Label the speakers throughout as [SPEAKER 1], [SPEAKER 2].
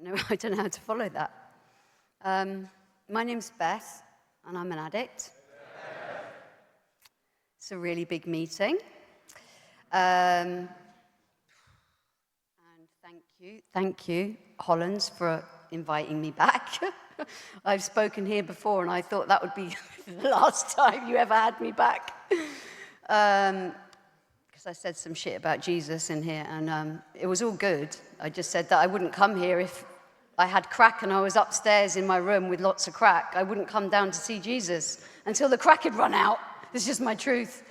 [SPEAKER 1] I don't know how to follow that. My name's Beth, and I'm an addict. It's a really big meeting. And thank you, Hollands, for inviting me back. I've spoken here before, and I thought that would be the last time you ever had me back. Because I said some shit about Jesus in here, and it was all good. I just said that I wouldn't come here if I had crack and I was upstairs in my room with lots of crack. I wouldn't come down to see Jesus until the crack had run out. This is just my truth.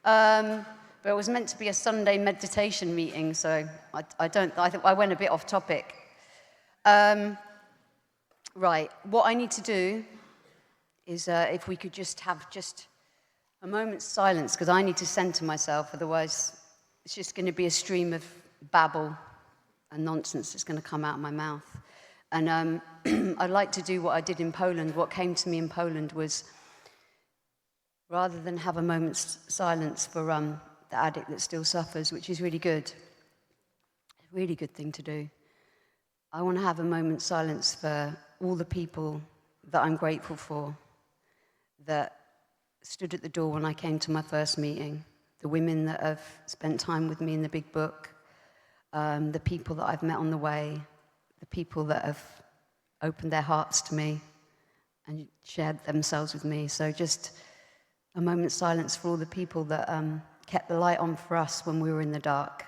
[SPEAKER 1] But it was meant to be a Sunday meditation meeting, so I think I went a bit off topic. Right, what I need to do is if we could just have a moment's silence, because I need to center myself, otherwise it's just going to be a stream of babble and nonsense that's going to come out of my mouth. And I'd like to do what I did in Poland. What came to me in Poland was, rather than have a moment's silence for the addict that still suffers, which is really good thing to do, I want to have a moment's silence for all the people that I'm grateful for, that stood at the door when I came to my first meeting, the women that have spent time with me in the big book, the people that I've met on the way, the people that have opened their hearts to me and shared themselves with me. So just a moment's silence for all the people that kept the light on for us when we were in the dark.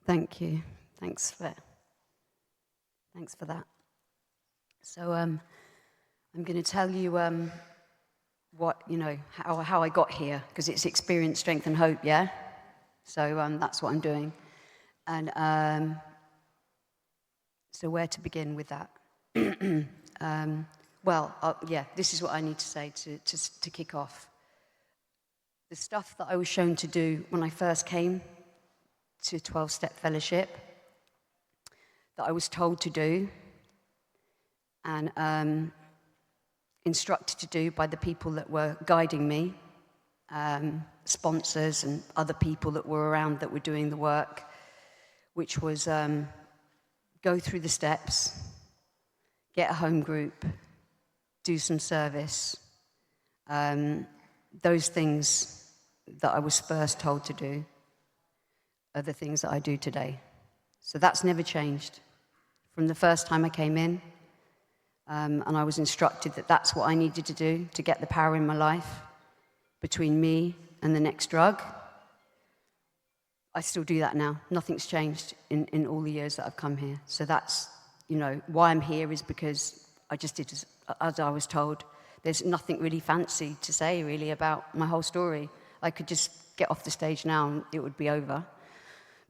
[SPEAKER 1] Thank you. Thanks for that. So I'm going to tell you how I got here, because it's experience, strength, and hope. Yeah. So that's what I'm doing, and so where to begin with that? This is what I need to say to kick off. The stuff that I was shown to do when I first came to 12-step fellowship, that I was told to do and instructed to do by the people that were guiding me, sponsors and other people that were around that were doing the work, which was go through the steps, get a home group, do some service, those things that I was first told to do are the things that I do today. So that's never changed. From the first time I came in, and I was instructed that that's what I needed to do to get the power in my life between me and the next drug. I still do that now. Nothing's changed in all the years that I've come here. So that's, why I'm here is because I just did as I was told. There's nothing really fancy to say, really, about my whole story. I could just get off the stage now and it would be over,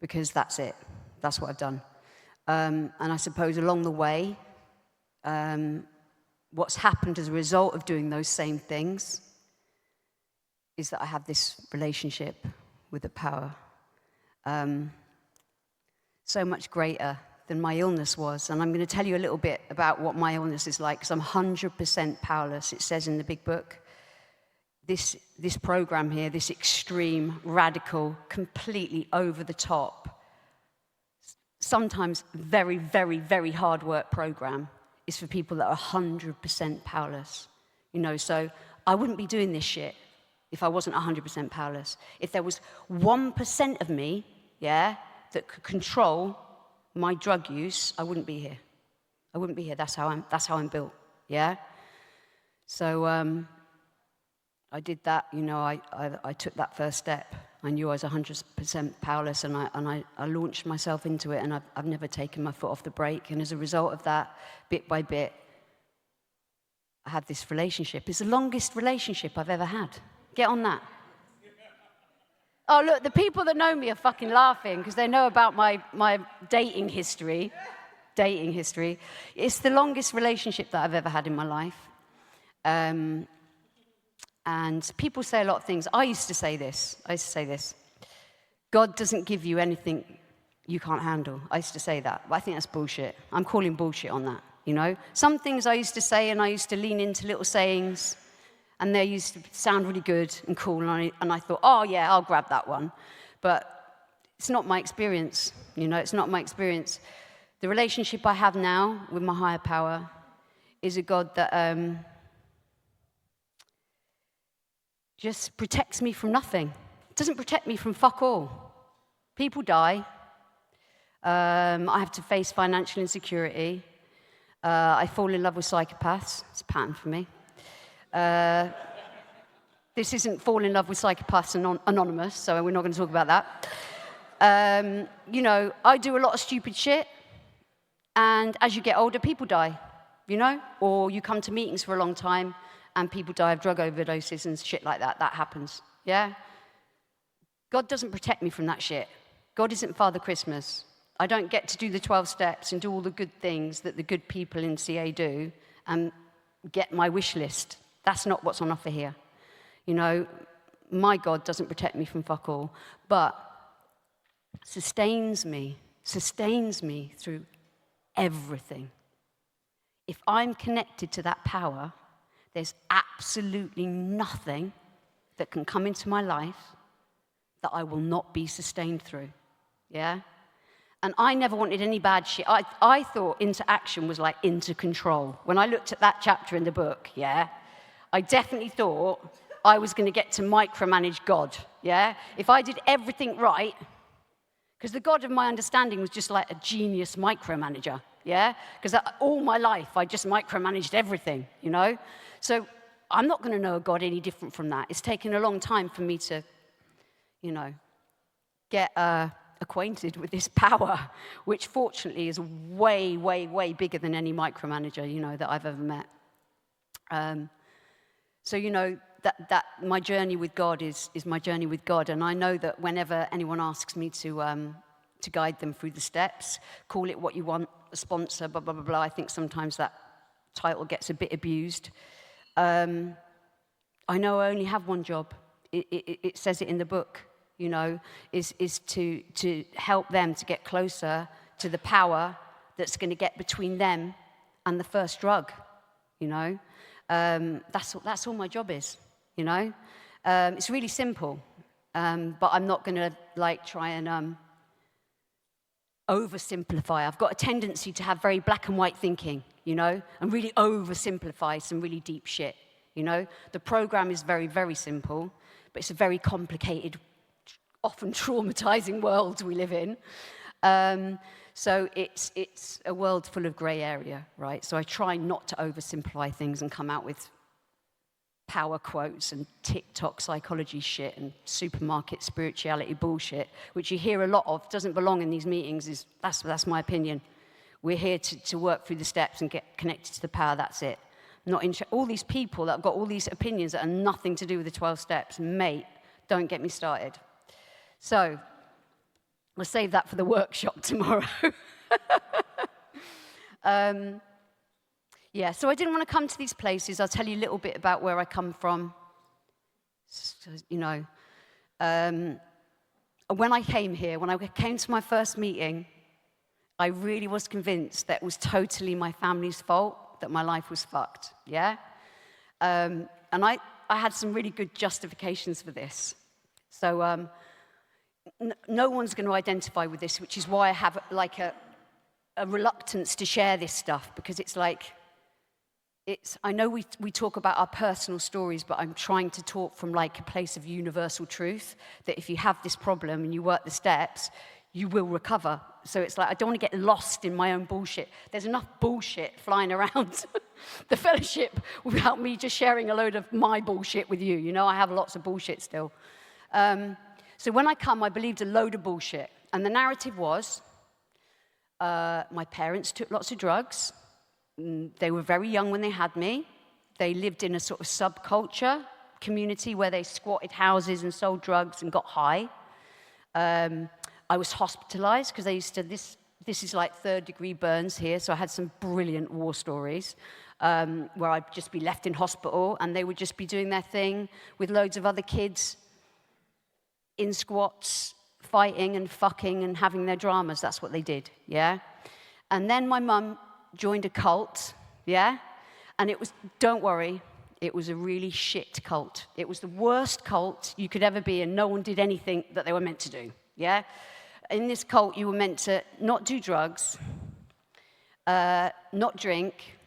[SPEAKER 1] because that's it. That's what I've done. And I suppose along the way, what's happened as a result of doing those same things is that I have this relationship with the power, so much greater than my illness was. And I'm going to tell you a little bit about what my illness is like, because I'm 100% powerless. It says in the big book, this program here, this extreme, radical, completely over the top, sometimes very, very, very hard work program is for people that are 100% powerless. So I wouldn't be doing this shit if I wasn't 100% powerless. If there was 1% of me, that could control my drug use, I wouldn't be here. I wouldn't be here. That's how I'm built. Yeah. So I did that. I took that first step. I knew I was 100% powerless, and I launched myself into it, and I've never taken my foot off the brake. And as a result of that, bit by bit, I've got the power in my life between me and the next drug. I still do that now. Nothing's changed in all the years that I've come here. So that's, where to begin with that? The stuff that I was shown to do when I first came to 12-step fellowship, that I was told to do and instructed to do by the people that were guiding me, the sponsors and other people that were around that were doing the work, which was go through the steps, get a home group, do some service, those things that I I have this relationship. It's the longest relationship I've ever had. Get on that. Oh, look, the people that know me are fucking laughing because they know about my dating history. It's the longest relationship that I've ever had in my life. And people say a lot of things. I used to say this. God doesn't give you anything you can't handle. I used to say that, but I think that's bullshit. I'm calling bullshit on that, you know? Some things I used to say, and I used to lean into little sayings, and they used to sound really good and cool, and I thought, oh yeah, I'll grab that one. But it's not my experience, you know? It's not my experience. The relationship I have now with my higher power is a God that just protects me from nothing. It doesn't protect me from fuck all. People die. I have to face financial insecurity. I fall in love with psychopaths. It's a pattern for me. This isn't fall in love with psychopaths anonymous, so we're not going to talk about that. You know, I do a lot of stupid shit, and as you get older, people die, you know? Or you come to meetings for a long time, and people die of drug overdoses and shit like that. That happens, yeah? God doesn't protect me from that shit. God isn't Father Christmas. I don't get to do the 12 steps and do all the good things that the good people in CA do and get my wish list. That's not what's on offer here. You know, my God doesn't protect me from fuck all, but sustains me through everything. If I'm connected to that power, there's absolutely nothing that can come into my life that I will not be sustained through, yeah? And I never wanted any bad shit. I thought into action was like into control. When I looked at that chapter in the book, yeah, I definitely thought I was going to get to micromanage God, yeah? If I did everything right, because the God of my understanding was just like a genius micromanager, yeah? Because all my life, I just micromanaged everything, you know? So I'm not going to know a God any different from that. It's taken a long time for me to, you know, get acquainted with this power, which fortunately is way, way, way bigger than any micromanager, you know, that I've ever met. So, you know, that my journey with God is my journey with God, and I know that whenever anyone asks me to guide them through the steps, call it what you want, a sponsor, blah, blah, blah, blah, I think sometimes that title gets a bit abused. I know I only have one job. It says it in the book, you know, is to help them to get closer to the power that's going to get between them and the first drug, you know. That's all my job is, you know. It's really simple, but I'm not going to like try and oversimplify. I've got a tendency to have very black and white thinking, you know, and really oversimplify some really deep shit, you know. The program is very, very simple, but it's a very complicated, often traumatizing world we live in. So it's a world full of gray area, right? So I try not to oversimplify things and come out with power quotes and TikTok psychology shit and supermarket spirituality bullshit, which you hear a lot of, doesn't belong in these meetings. That's my opinion. We're here to work through the steps and get connected to the power, that's it. All these people that have got all these opinions that are nothing to do with the 12 steps, mate, don't get me started. So, I'll save that for the workshop tomorrow. Yeah, so I didn't want to come to these places. I'll tell you a little bit about where I come from. So, you know, when I came here, when I came to my first meeting, I really was convinced that it was totally my family's fault, that my life was fucked, yeah? And I had some really good justifications for this. So, no one's going to identify with this, which is why I have like a reluctance to share this stuff, because it's like, I know we talk about our personal stories, but I'm trying to talk from like a place of universal truth, that if you have this problem and you work the steps, you will recover. So it's like, I don't want to get lost in my own bullshit. There's enough bullshit flying around the fellowship without me just sharing a load of my bullshit with you. You know, I have lots of bullshit still. So when I come, I believed a load of bullshit. And the narrative was, my parents took lots of drugs. They were very young when they had me. they lived in a sort of subculture community where they squatted houses and sold drugs and got high. I was hospitalized because they used to, this is like 3rd-degree burns here, so I had some brilliant war stories where I'd just be left in hospital and they would just be doing their thing with loads of other kids in squats, fighting and fucking and having their dramas. That's what they did, yeah? And then my mum joined a cult, yeah? And it was, don't worry, it was a really shit cult. It was the worst cult you could ever be, and no one did anything that they were meant to do, yeah? In this cult, you were meant to not do drugs, not drink,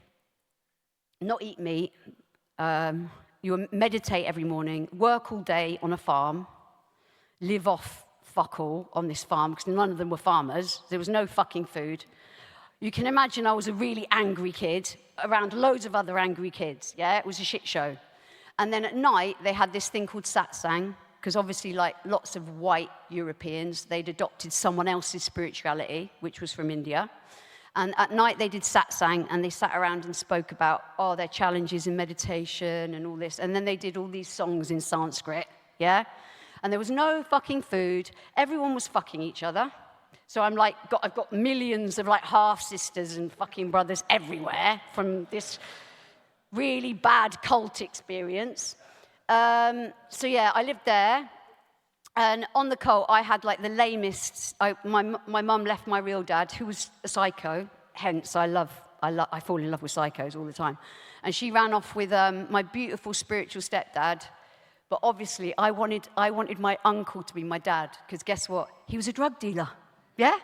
[SPEAKER 1] not eat meat. You would meditate every morning, work all day on a farm, live off fuck all on this farm, because none of them were farmers. There was no fucking food. You can imagine I was a really angry kid around loads of other angry kids, yeah? It was a shit show. And then at night, they had this thing called satsang, because obviously, like lots of white Europeans, they'd adopted someone else's spirituality, which was from India. And at night, they did satsang, and they sat around and spoke about, their challenges in meditation and all this. And then they did all these songs in Sanskrit, yeah? And there was no fucking food. Everyone was fucking each other. So I'm like, I've got millions of like half-sisters and fucking brothers everywhere from this really bad cult experience. So yeah, I lived there. And on the cult, I had like the lamest. My mum left my real dad, who was a psycho. Hence, I fall in love with psychos all the time. And she ran off with my beautiful spiritual stepdad. But obviously, I wanted my uncle to be my dad, because guess what? He was a drug dealer. Yeah?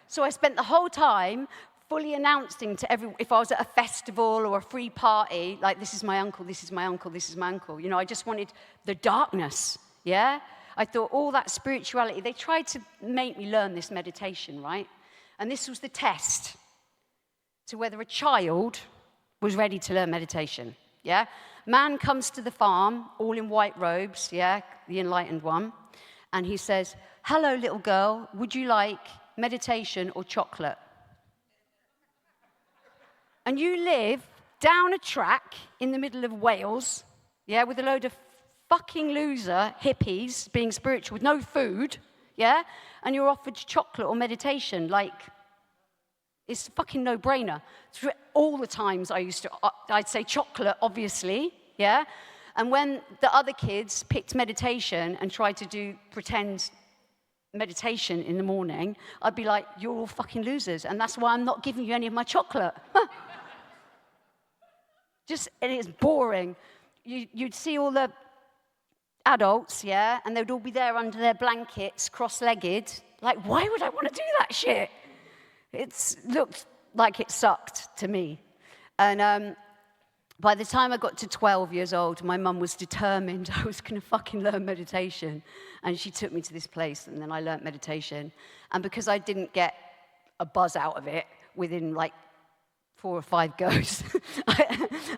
[SPEAKER 1] So I spent the whole time fully announcing to everyone, if I was at a festival or a free party, like, this is my uncle, this is my uncle, this is my uncle. You know, I just wanted the darkness, yeah? I thought all that spirituality, they tried to make me learn this meditation, right? And this was the test to whether a child was ready to learn meditation, yeah? Man comes to the farm, all in white robes, yeah, the enlightened one, and he says, "Hello, little girl, would you like meditation or chocolate?" And you live down a track in the middle of Wales, yeah, with a load of fucking loser hippies being spiritual with no food, yeah, and you're offered chocolate or meditation. Like, it's a fucking no-brainer. Through all the times I'd say chocolate, obviously, yeah, and when the other kids picked meditation and tried to do pretend meditation in the morning, I'd be like, "You're all fucking losers, and that's why I'm not giving you any of my chocolate." And it's boring. You'd see all the adults, yeah, and they'd all be there under their blankets, cross-legged. Like, why would I want to do that shit? It looked like it sucked to me. And by the time I got to 12 years old, my mum was determined I was going to fucking learn meditation. And she took me to this place, and then I learned meditation. And because I didn't get a buzz out of it within like 4 or 5 goes,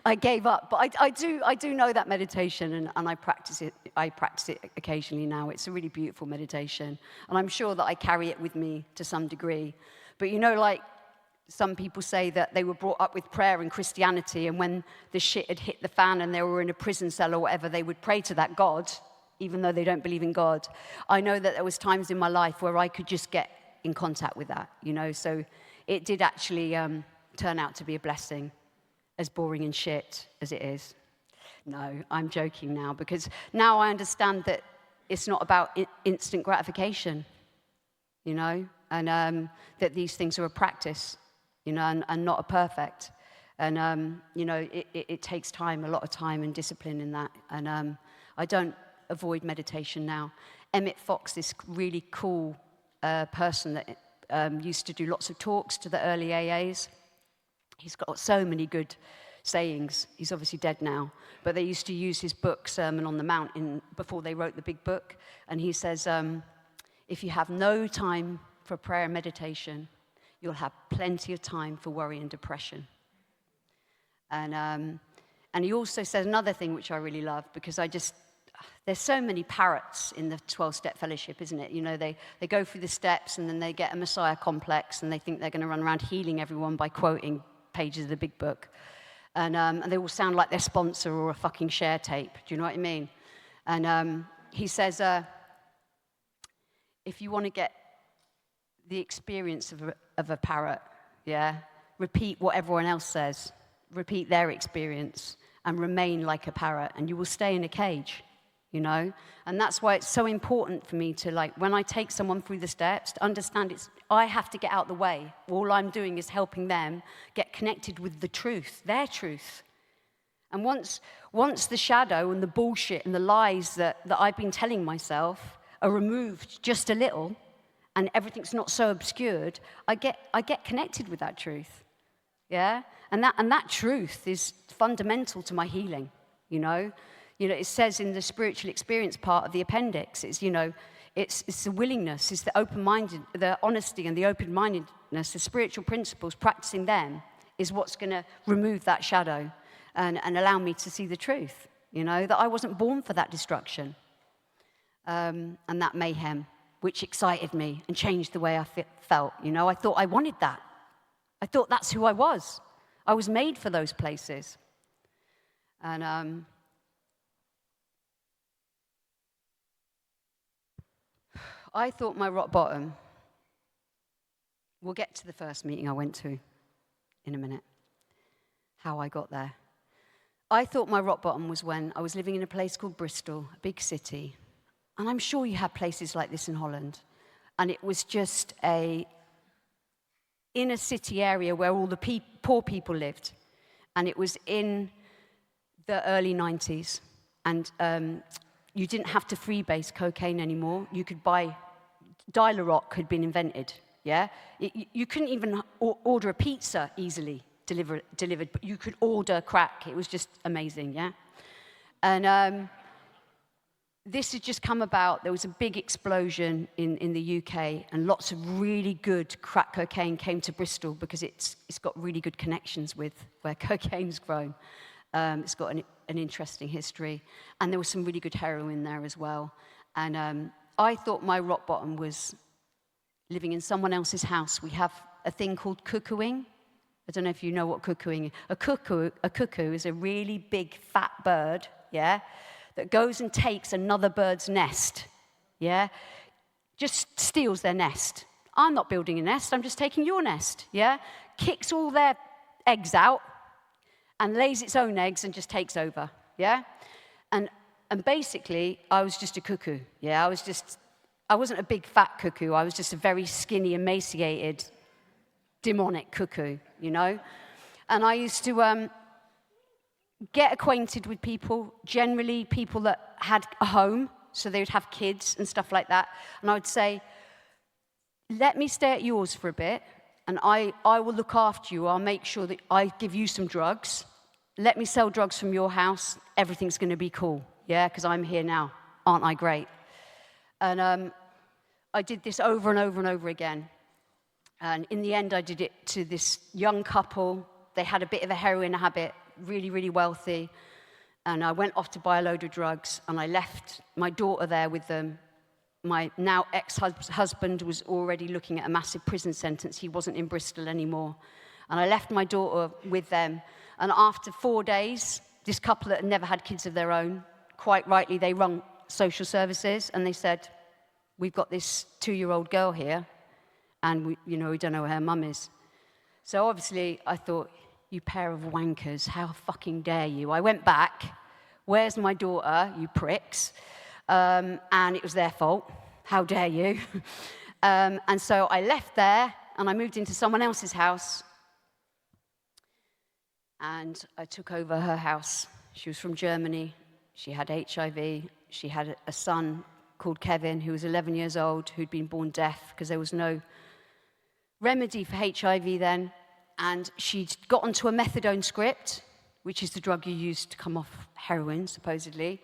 [SPEAKER 1] I gave up. But I do know that meditation, and I practice it. I practice it occasionally now. It's a really beautiful meditation. And I'm sure that I carry it with me to some degree. But you know, like, some people say that they were brought up with prayer in Christianity, and when the shit had hit the fan and they were in a prison cell or whatever, they would pray to that God, even though they don't believe in God. I know that there was times in my life where I could just get in contact with that, you know, so it did actually turn out to be a blessing, as boring and shit as it is. No, I'm joking now, because now I understand that it's not about instant gratification, you know, and that these things are a practice, you know, and not a perfect. And, you know, it takes time, a lot of time and discipline in that. And I don't avoid meditation now. Emmett Fox, this really cool person that used to do lots of talks to the early AAs, he's got so many good sayings. He's obviously dead now, but they used to use his book, Sermon on the Mount, before they wrote the big book. And he says, if you have no time for prayer and meditation, you'll have plenty of time for worry and depression. And he also says another thing which I really love, because there's so many parrots in the 12-step fellowship, isn't it? You know, they go through the steps, and then they get a messiah complex, and they think they're going to run around healing everyone by quoting pages of the big book. And they all sound like their sponsor or a fucking share tape. Do you know what I mean? And he says, if you want to get the experience of a parrot, yeah, repeat what everyone else says. Repeat their experience and remain like a parrot, and you will stay in a cage, you know? And that's why it's so important for me to, like, when I take someone through the steps, to understand I have to get out the way. All I'm doing is helping them get connected with the truth, their truth. And once the shadow and the bullshit and the lies that I've been telling myself are removed just a little, and everything's not so obscured, I get connected with that truth. Yeah? And that truth is fundamental to my healing, you know? You know, it says in the spiritual experience part of the appendix, it's the willingness, it's the open-minded, the honesty and the open-mindedness, the spiritual principles, practicing them is what's going to remove that shadow and allow me to see the truth, you know, that I wasn't born for that destruction and that mayhem, which excited me and changed the way I felt, you know. I thought I wanted that. I thought that's who I was. I was made for those places. And I thought my rock bottom, we'll get to the first meeting I went to in a minute, how I got there. I thought my rock bottom was when I was living in a place called Bristol, a big city. And I'm sure you have places like this in Holland. And it was just a inner city area where all the poor people lived. And it was in the early 90s. And you didn't have to freebase cocaine anymore. You could buy, Dial-A-Rock had been invented, yeah? You couldn't even order a pizza easily delivered, but you could order crack. It was just amazing, yeah? And this had just come about. There was a big explosion in the UK, and lots of really good crack cocaine came to Bristol because it's got really good connections with where cocaine's grown. It's got an interesting history, and there was some really good heroin there as well. And I thought my rock bottom was living in someone else's house. We have a thing called cuckooing. I don't know if you know what cuckooing is. A cuckoo is a really big fat bird, yeah, that goes and takes another bird's nest, yeah? Just steals their nest. I'm not building a nest, I'm just taking your nest, yeah? Kicks all their eggs out and lays its own eggs and just takes over, yeah? And basically, I was just a cuckoo, yeah? I wasn't a big fat cuckoo, I was just a very skinny, emaciated, demonic cuckoo, you know? And I used to get acquainted with people, generally people that had a home, so they would have kids and stuff like that. And I would say, let me stay at yours for a bit, and I will look after you. I'll make sure that I give you some drugs. Let me sell drugs from your house. Everything's going to be cool, yeah, because I'm here now. Aren't I great? And I did this over and over and over again. And in the end, I did it to this young couple. They had a bit of a heroin habit, really, really wealthy. And I went off to buy a load of drugs, and I left my daughter there with them. My now ex-husband was already looking at a massive prison sentence. He wasn't in Bristol anymore. And I left my daughter with them. And after 4 days, this couple that had never had kids of their own, quite rightly, they rung social services, and they said, we've got this 2-year-old girl here, and we don't know where her mum is. So obviously, I thought, you pair of wankers, how fucking dare you? I went back, where's my daughter, you pricks? And it was their fault, how dare you? And so I left there, and I moved into someone else's house, and I took over her house. She was from Germany, she had HIV, she had a son called Kevin, who was 11 years old, who'd been born deaf, because there was no remedy for HIV then. And she'd got onto a methadone script, which is the drug you use to come off heroin, supposedly.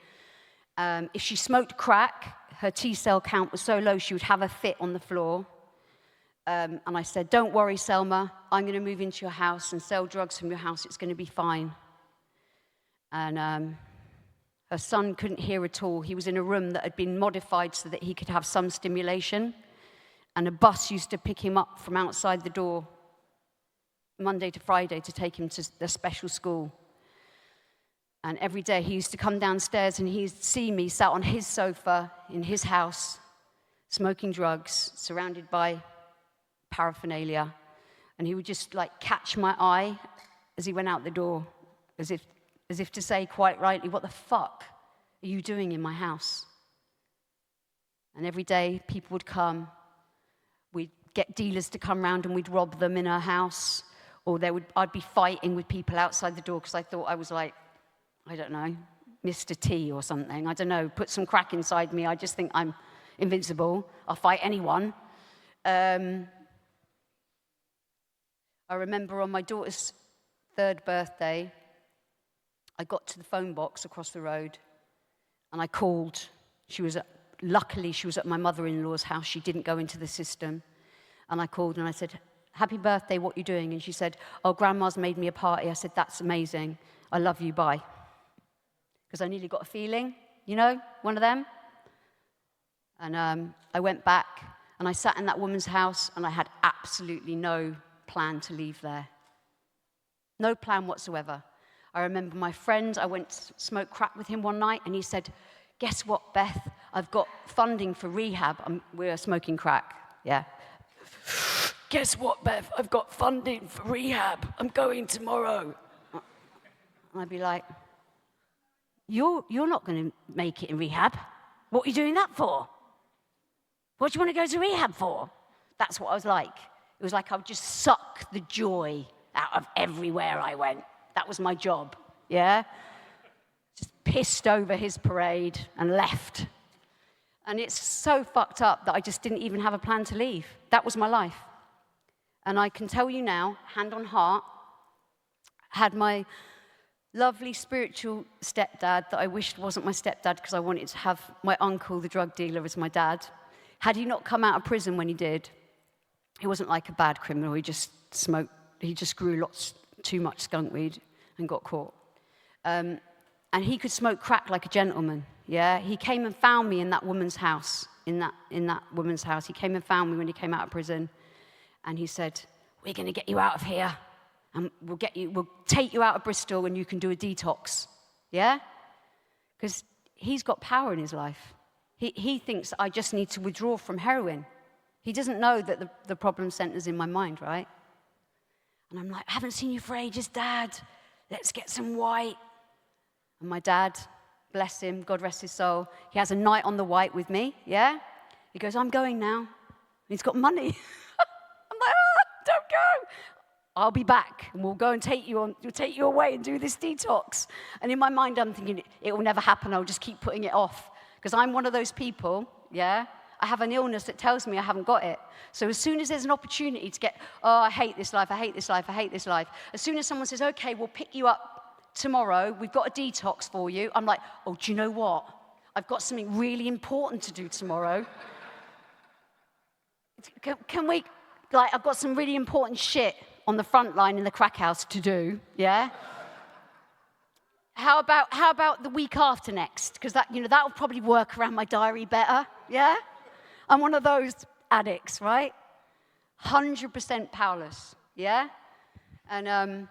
[SPEAKER 1] If she smoked crack, her T-cell count was so low she would have a fit on the floor. And I said, don't worry, Selma, I'm going to move into your house and sell drugs from your house. It's going to be fine. And her son couldn't hear at all. He was in a room that had been modified so that he could have some stimulation. And a bus used to pick him up from outside the door Monday to Friday to take him to a special school And every day he used to come downstairs and he'd see me sat on his sofa in his house, smoking drugs, surrounded by paraphernalia. And he would just like catch my eye as he went out the door, as if to say quite rightly, what the fuck are you doing in my house? And every day people would come, we'd get dealers to come round and we'd rob them in our house, or I'd be fighting with people outside the door because I thought I was like, I don't know, Mr. T or something. I don't know, put some crack inside me. I just think I'm invincible. I'll fight anyone. I remember on my daughter's 3rd birthday, I got to the phone box across the road and I called. Luckily, she was at my mother-in-law's house. She didn't go into the system. And I called and I said, happy birthday, what are you doing? And she said, oh, Grandma's made me a party. I said, that's amazing. I love you, bye. Because I nearly got a feeling, you know, one of them. And I went back and I sat in that woman's house and I had absolutely no plan to leave there. No plan whatsoever. I remember my friend, I went to smoke crack with him one night and he said, guess what, Beth? I've got funding for rehab. We're smoking crack, yeah. Guess what, Beth? I've got funding for rehab. I'm going tomorrow. And I'd be like, you're not going to make it in rehab. What are you doing that for? What do you want to go to rehab for? That's what I was like. It was like I would just suck the joy out of everywhere I went. That was my job, yeah? Just pissed over his parade and left. And it's so fucked up that I just didn't even have a plan to leave. That was my life. And I can tell you now, hand on heart, had my lovely spiritual stepdad that I wished wasn't my stepdad because I wanted to have my uncle, the drug dealer, as my dad. Had he not come out of prison when he did, he wasn't like a bad criminal. He just grew too much skunk weed and got caught. And he could smoke crack like a gentleman, yeah? He came and found me in that woman's house, in that woman's house. He came and found me when he came out of prison. And he said, we're going to get you out of here. And we'll take you out of Bristol and you can do a detox, yeah? Because he's got power in his life. He thinks I just need to withdraw from heroin. He doesn't know that the problem centers in my mind, right? And I'm like, I haven't seen you for ages, Dad. Let's get some white. And my dad, bless him, God rest his soul, he has a night on the white with me, yeah? He goes, I'm going now. And he's got money. I'm like, don't go. I'll be back, and we'll go and we'll take you away and do this detox. And in my mind, I'm thinking, it will never happen. I'll just keep putting it off. Because I'm one of those people, yeah? I have an illness that tells me I haven't got it. So as soon as there's an opportunity to get, oh, I hate this life, I hate this life, I hate this life. As soon as someone says, okay, we'll pick you up tomorrow, we've got a detox for you, I'm like, oh, do you know what? I've got something really important to do tomorrow. Can we, I've got some really important shit on the front line in the crack house to do, yeah? How about the week after next? Because that'll probably work around my diary better, yeah? I'm one of those addicts, right? 100% powerless, yeah? And,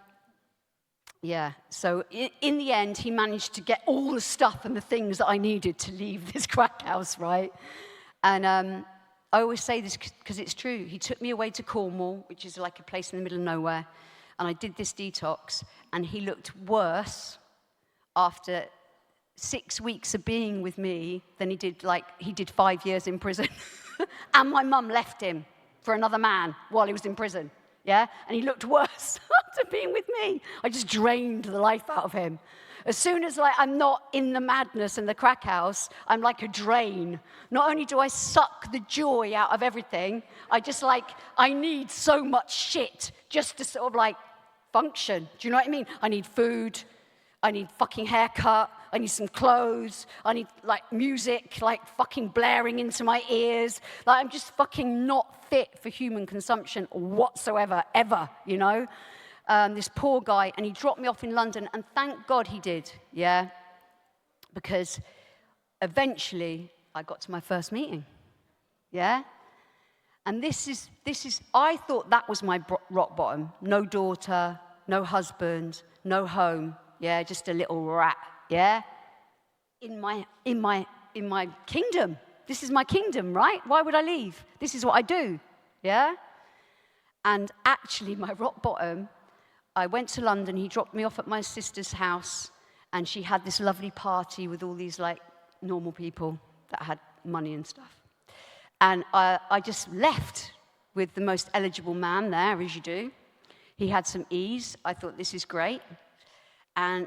[SPEAKER 1] yeah, so in the end, he managed to get all the stuff and the things that I needed to leave this crack house, right? And I always say this because it's true. He took me away to Cornwall, which is like a place in the middle of nowhere, and I did this detox, and he looked worse after 6 weeks of being with me than he did 5 years in prison. And my mum left him for another man while he was in prison, yeah? And he looked worse after being with me. I just drained the life out of him. As soon as I'm not in the madness in the crack house, I'm like a drain. Not only do I suck the joy out of everything, I need so much shit just to sort of function. Do you know what I mean? I need food. I need fucking haircut. I need some clothes. I need music fucking blaring into my ears. I'm just fucking not fit for human consumption whatsoever, ever, you know? This poor guy, and he dropped me off in London, and thank God he did, yeah? Because eventually I got to my first meeting, yeah? And this is, I thought that was my rock bottom. No daughter, no husband, no home. yeah, just a little rat, yeah, in my kingdom. This is my kingdom, right? Why would I leave? This is what I do, yeah? And actually, my rock bottom, I went to London, he dropped me off at my sister's house, and she had this lovely party with all these, like, normal people that had money and stuff. And I just left with the most eligible man there, as you do. He had some ease. I thought, this is great. And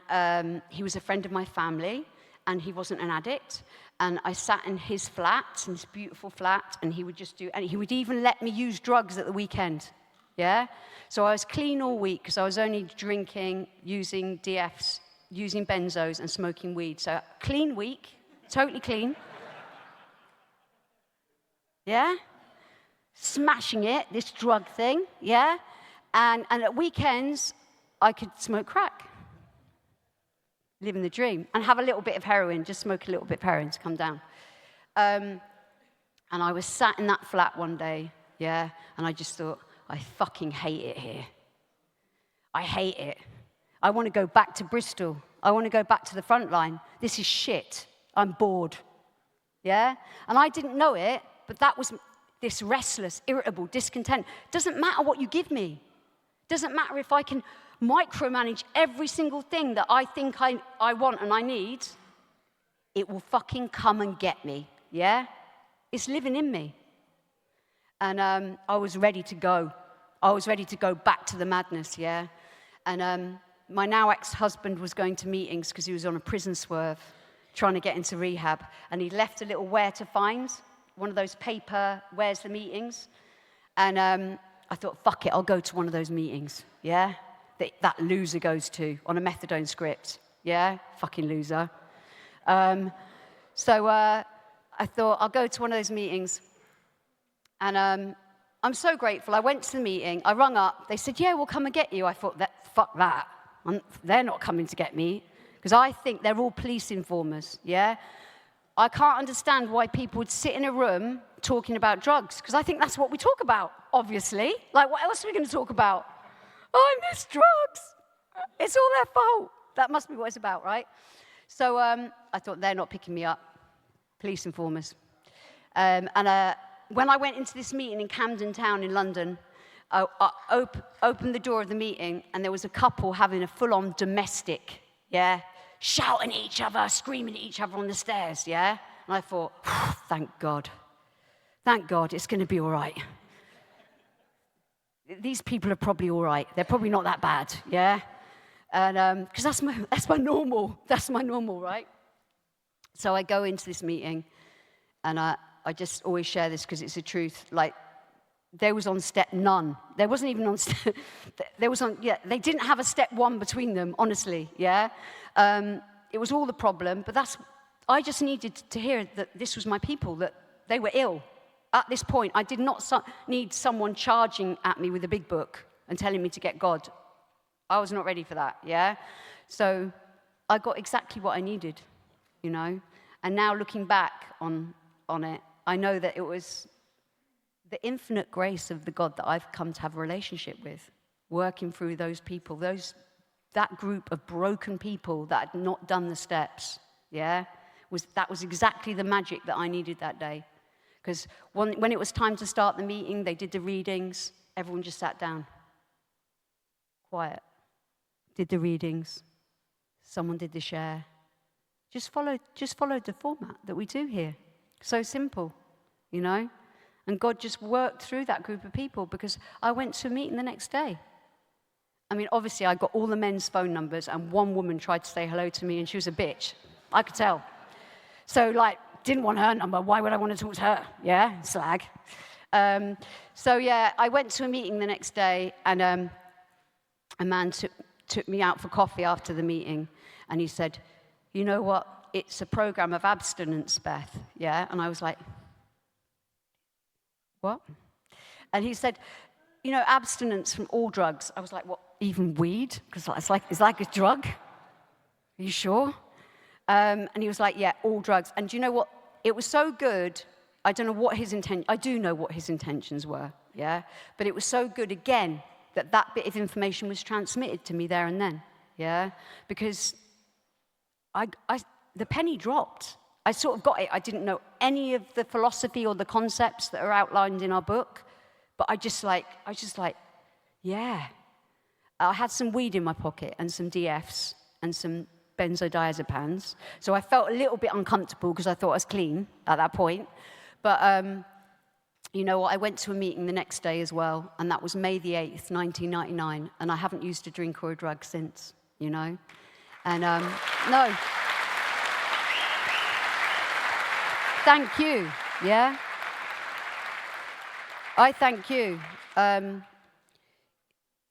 [SPEAKER 1] he was a friend of my family, and he wasn't an addict. And I sat in his flat, in this beautiful flat, and he would just do, and he would even let me use drugs at the weekend, yeah? So I was clean all week, because I was only drinking, using DFs, using benzos, and smoking weed. So clean week, totally clean. Yeah? Smashing it, this drug thing, yeah? And at weekends, I could smoke crack. Living the dream. And have a little bit of heroin, just smoke a little bit of heroin to come down. And I was sat in that flat one day, yeah? And I just thought, I fucking hate it here. I hate it. I want to go back to Bristol. I want to go back to the front line. This is shit. I'm bored. Yeah? And I didn't know it, but that was this restless, irritable, discontent. Doesn't matter what you give me. Doesn't matter if I can micromanage every single thing that I think I want and I need. It will fucking come and get me, yeah? It's living in me. And I was ready to go. I was ready to go back to the madness, yeah? And my now ex-husband was going to meetings because he was on a prison swerve, trying to get into rehab. And he left a little where to find, one of those paper, where's the meetings? And I thought, fuck it, I'll go to one of those meetings, yeah? That loser goes to on a methadone script, yeah? Fucking loser. So I thought, I'll go to one of those meetings. And I'm so grateful. I went to the meeting. I rung up. They said, yeah, we'll come and get you. I thought, fuck that. They're not coming to get me. Because I think they're all police informers, yeah? I can't understand why people would sit in a room talking about drugs. Because I think that's what we talk about, obviously. Like, what else are we going to talk about? Oh, I miss drugs. It's all their fault. That must be what it's about, right? So I thought, they're not picking me up. Police informers. When I went into this meeting in Camden Town in London, I opened the door of the meeting, and there was a couple having a full-on domestic, yeah? Shouting at each other, screaming at each other on the stairs, yeah? And I thought, thank God. Thank God, it's going to be all right. These people are probably all right. They're probably not that bad, yeah? And because that's my normal. That's my normal, right? So I go into this meeting, and I just always share this because it's the truth. Like, there was on step none. There wasn't even on step. There was on, yeah, they didn't have a step one between them, honestly, yeah? It was all the problem, but I just needed to hear that this was my people, that they were ill. At this point, I did not need someone charging at me with a big book and telling me to get God. I was not ready for that, yeah? So I got exactly what I needed, you know? And now looking back on it, I know that it was the infinite grace of the God that I've come to have a relationship with, working through those people, that group of broken people that had not done the steps, yeah? That was exactly the magic that I needed that day. Because when it was time to start the meeting, they did the readings, everyone just sat down. Quiet. Did the readings. Someone did the share. Just followed the format that we do here. So simple, you know? And God just worked through that group of people because I went to a meeting the next day. I mean, obviously, I got all the men's phone numbers, and one woman tried to say hello to me, and she was a bitch. I could tell. So, like, didn't want her number. Why would I want to talk to her? Yeah, slag. So, yeah, I went to a meeting the next day, and a man took me out for coffee after the meeting, and he said, you know what? It's a program of abstinence, Beth, yeah? And I was like, what? And he said, you know, abstinence from all drugs. I was like, what, even weed? Because it's like a drug. Are you sure? And he was like, yeah, all drugs. And do you know what? It was so good. I don't know what his intention. I do know what his intentions were, yeah? But it was so good, again, that bit of information was transmitted to me there and then. yeah? Because the penny dropped. I sort of got it. I didn't know any of the philosophy or the concepts that are outlined in our book, but I was just like, yeah. I had some weed in my pocket and some DFs and some benzodiazepines, so I felt a little bit uncomfortable because I thought I was clean at that point. But you know what? I went to a meeting the next day as well, and that was May the 8th, 1999, and I haven't used a drink or a drug since, you know? And no. Thank you, yeah? I thank you.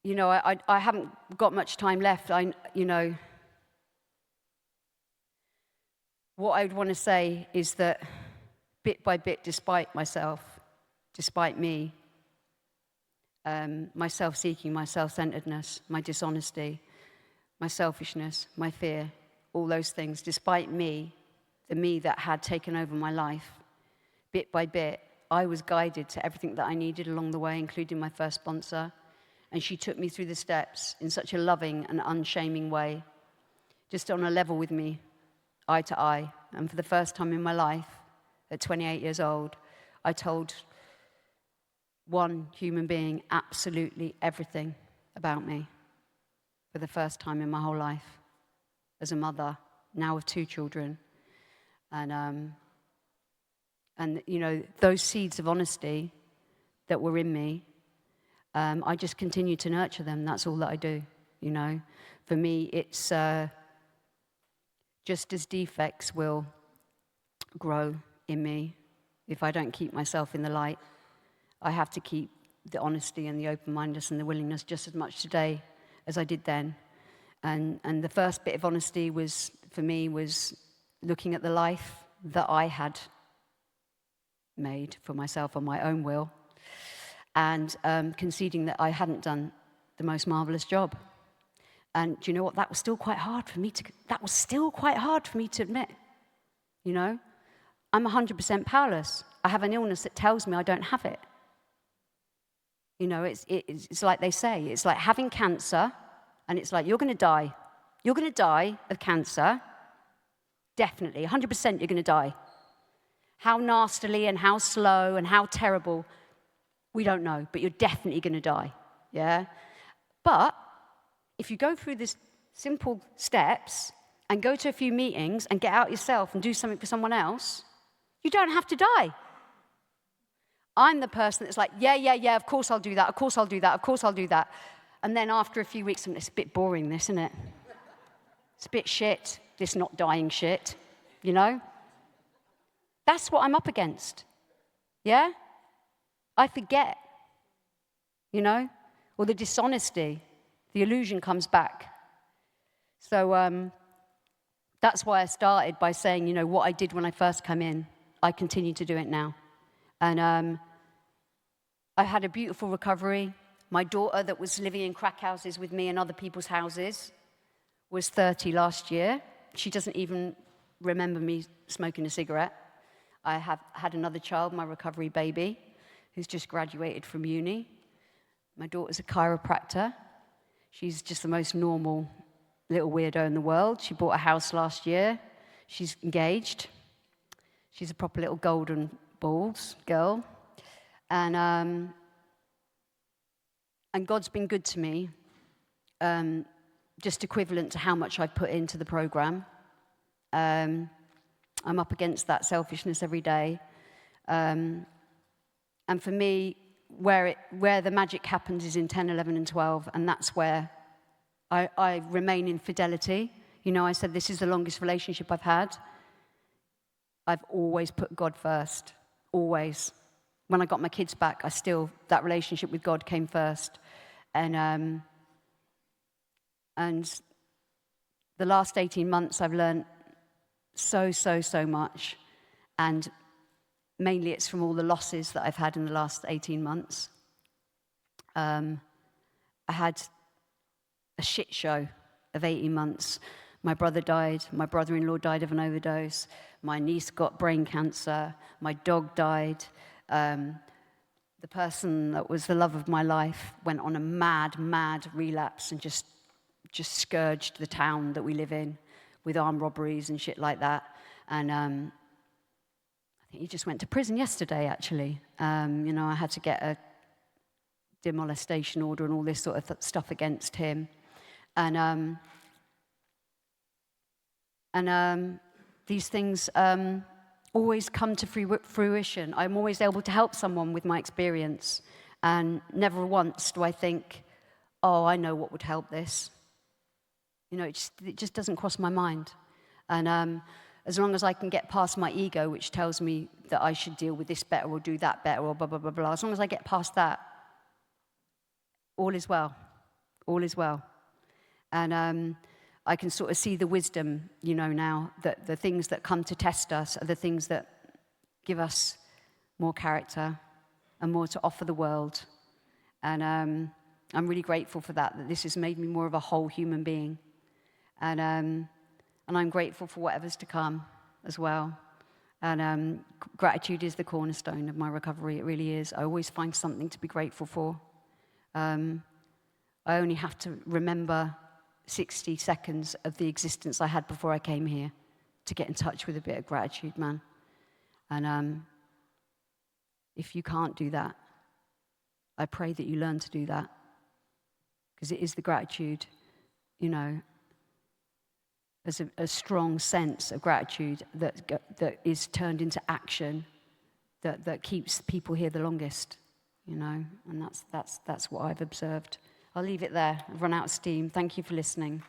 [SPEAKER 1] You know, I haven't got much time left. You know, what I would want to say is that bit by bit, despite myself, despite me, my self-seeking, my self-centeredness, my dishonesty, my selfishness, my fear, all those things, despite me, the me that had taken over my life, bit by bit, I was guided to everything that I needed along the way, including my first sponsor. And she took me through the steps in such a loving and unshaming way, just on a level with me, eye to eye. And for the first time in my life, at 28 years old, I told one human being absolutely everything about me for the first time in my whole life, as a mother, now with 2 children. And you know, those seeds of honesty that were in me, I just continue to nurture them. That's all that I do, you know. For me, it's just as defects will grow in me if I don't keep myself in the light, I have to keep the honesty and the open-mindedness and the willingness just as much today as I did then. And the first bit of honesty was, for me, was looking at the life that I had made for myself on my own will, and conceding that I hadn't done the most marvelous job. And do you know what? That was still quite hard for me to admit. You know, I'm 100% powerless. I have an illness that tells me I don't have it. You know, it's like they say, it's like having cancer, and it's like, you're going to die. You're going to die of cancer. Definitely, 100% you're going to die. How nastily and how slow and how terrible, we don't know, but you're definitely going to die, yeah? But if you go through these simple steps and go to a few meetings and get out yourself and do something for someone else, you don't have to die. I'm the person that's like, yeah, of course I'll do that, of course I'll do that, of course I'll do that. And then after a few weeks, it's a bit boring, this, isn't it? It's a bit shit, this not dying shit, you know? That's what I'm up against, yeah? I forget, you know? Or the dishonesty, the illusion comes back. So that's why I started by saying, you know, what I did when I first came in, I continue to do it now. And I had a beautiful recovery. My daughter that was living in crack houses with me and other people's houses was 30 last year. She doesn't even remember me smoking a cigarette. I have had another child, my recovery baby, who's just graduated from uni. My daughter's a chiropractor. She's just the most normal little weirdo in the world. She bought a house last year. She's engaged. She's a proper little golden balls girl. And God's been good to me, just equivalent to how much I've put into the program. I'm up against that selfishness every day. And for me, where the magic happens is in 10, 11, and 12, and that's where I remain in fidelity. You know, I said this is the longest relationship I've had. I've always put God first, always. When I got my kids back, that relationship with God came first. And the last 18 months, I've learned so much. And mainly it's from all the losses that I've had in the last 18 months. I had a shit show of 18 months. My brother died. My brother-in-law died of an overdose. My niece got brain cancer. My dog died. The person that was the love of my life went on a mad relapse and just just scourged the town that we live in with armed robberies and shit like that. And I think he just went to prison yesterday, actually. I had to get a demolestation order and all this sort of stuff against him. And these things always come to fruition. I'm always able to help someone with my experience. And never once do I think, oh, I know what would help this. It just doesn't cross my mind. And as long as I can get past my ego, which tells me that I should deal with this better or do that better or blah, blah, blah, blah, as long as I get past that, all is well. All is well. And I can sort of see the wisdom, now, that the things that come to test us are the things that give us more character and more to offer the world. And I'm really grateful for that this has made me more of a whole human being. And I'm grateful for whatever's to come as well. And gratitude is the cornerstone of my recovery. It really is. I always find something to be grateful for. I only have to remember 60 seconds of the existence I had before I came here to get in touch with a bit of gratitude, man. And if you can't do that, I pray that you learn to do that. Because it is the gratitude, as a strong sense of gratitude that is turned into action that keeps people here the longest, and that's what I've observed. I'll leave it there. I've run out of steam. Thank you for listening.